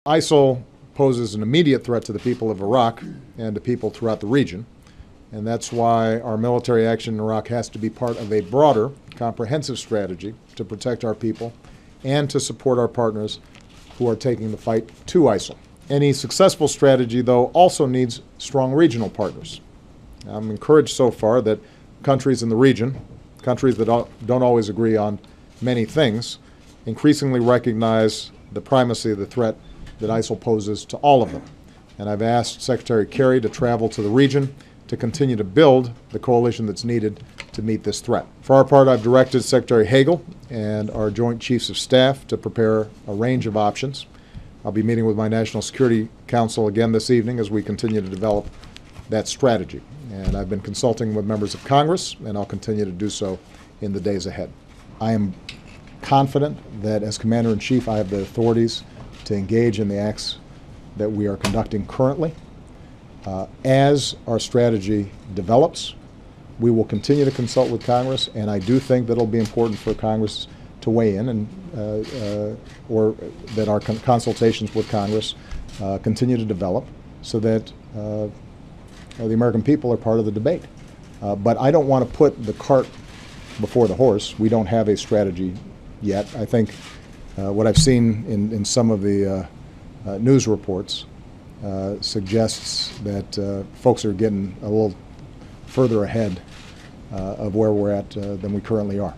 ISIL poses an immediate threat to the people of Iraq and to people throughout the region, and that's why our military action in Iraq has to be part of a broader, comprehensive strategy to protect our people and to support our partners who are taking the fight to ISIL. Any successful strategy, though, also needs strong regional partners. I'm encouraged so far that countries in the region, countries that don't always agree on many things, increasingly recognize the primacy of the threat that ISIL poses to all of them. And I've asked Secretary Kerry to travel to the region to continue to build the coalition that's needed to meet this threat. For our part, I've directed Secretary Hagel and our Joint Chiefs of Staff to prepare a range of options. I'll be meeting with my National Security Council again this evening as we continue to develop that strategy. And I've been consulting with members of Congress, and I'll continue to do so in the days ahead. I am confident that as Commander-in-Chief, I have the authorities to engage in the acts that we are conducting currently. As our strategy develops, we will continue to consult with Congress, and I do think that it'll be important for Congress to weigh in, and or that our consultations with Congress continue to develop so that the American people are part of the debate. But I don't want to put the cart before the horse. We don't have a strategy yet. I think what I've seen in some of the news reports suggests that folks are getting a little further ahead of where we're at than we currently are.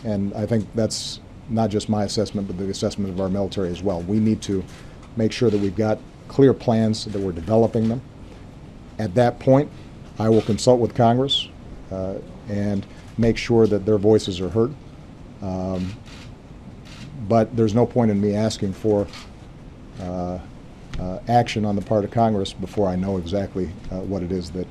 And I think that's not just my assessment, but the assessment of our military as well. We need to make sure that we've got clear plans, that we're developing them. At that point, I will consult with Congress and make sure that their voices are heard. But there's no point in me asking for action on the part of Congress before I know exactly what it is that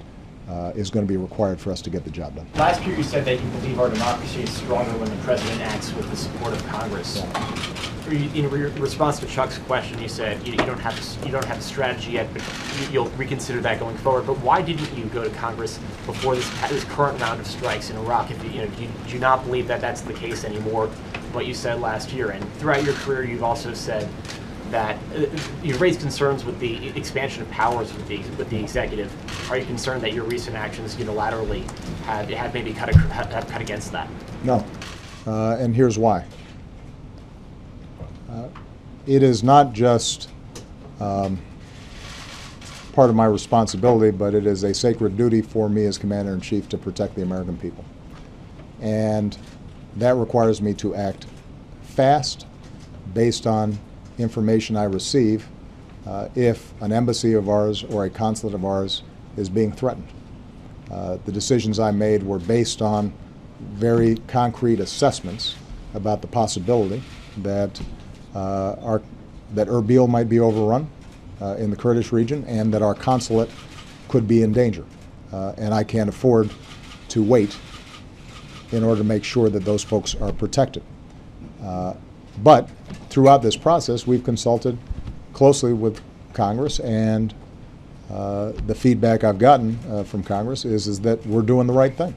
is going to be required for us to get the job done. Last year you said that you believe our democracy is stronger when the president acts with the support of Congress. Yeah. In response to Chuck's question, you said you don't have a strategy yet, but you'll reconsider that going forward. But why didn't you go to Congress before this current round of strikes in Iraq? If you do not believe that that's the case anymore, what you said last year, and throughout your career, you've also said that you've raised concerns with the expansion of powers with the executive. Are you concerned that your recent actions unilaterally have maybe cut against that? No, and here's why. It is not just part of my responsibility, but it is a sacred duty for me as Commander-in-Chief to protect the American people. And that requires me to act fast based on information I receive if an embassy of ours or a consulate of ours is being threatened. The decisions I made were based on very concrete assessments about the possibility that that Erbil might be overrun in the Kurdish region and that our consulate could be in danger. And I can't afford to wait in order to make sure that those folks are protected. But throughout this process, we've consulted closely with Congress, and the feedback I've gotten from Congress is that we're doing the right thing.